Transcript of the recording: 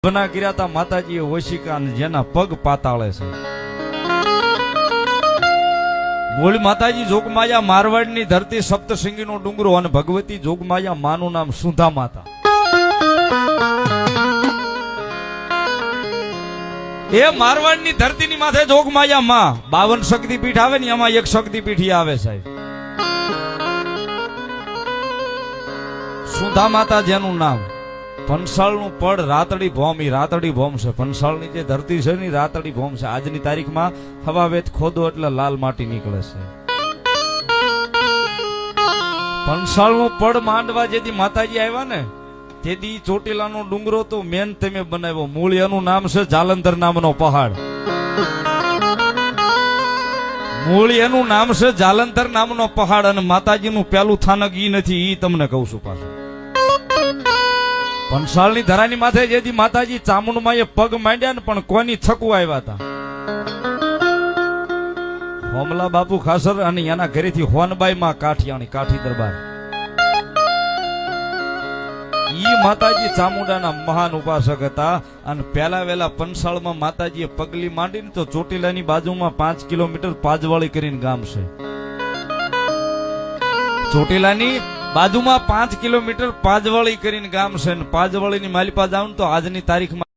બના કર્યા તા માતાજીએ ઓશિકા જેના પગ પાતાળે છે. મૂળ માતાજી જોગમાયા મારવાડની ધરતી સપ્તશૃંગીનો ડુંગરો અને ભગવતી જોગમાયા માનું નામ સુધા માતા. એ મારવાડની ધરતીની માથે જોગમાયા માં 52 શક્તિપીઠ આવે ને એમાં એક શક્તિપીઠ આવે સાહેબ સુધા માતા, જેનું નામ પંસાળનું પડ રાતડી ભોમ. ઈ રાતડી ભોમ છે. પંસાળની જે ધરતી છે ને રાતડી ભોમ છે. આજની તારીખમાં હવાવેત ખોદો એટલે લાલ માટી નીકળે છે. પંસાળનું પડ માંડવા જેથી માતાજી આવ્યા ને તેથી ચોટીલાનો ડુંગરો તો મેન તમે બનાવ્યો. મૂળ એનું નામ છે જાલંધર નામનો પહાડ. મૂળ એનું નામ છે જાલંધર નામનો પહાડ. અને માતાજીનું પેલું થાનક ઈ નથી, ઈ તમને કહું છું પાછું. પંસાળની ધરાની માથે જેથી માતાજી ચામુંડમાં એ પગ માંડ્યા ને પણ કોની થકવા આવ્યા હતા? હોમલા બાપુ ખાસર અને એના ઘરેથી હોનબાઈ માં કાઠિયાણી કાઠી દરબાર. ઈ માતાજી ચામુંડાના મહાન ઉપાસક હતા. અને પેલા વેલા પંસાળમાં માતાજીએ પગલી માંડીને તો ચોટીલાની બાજુમાં 5 કિલોમીટર પાજવાળી કરીને ગામ છે. ચોટીલાની બાજુમાં 5 કિલોમીટર પાજવાળી કરીને ગામ છે. પાજવાળીની માલિપા જાવ તો આજની તારીખમાં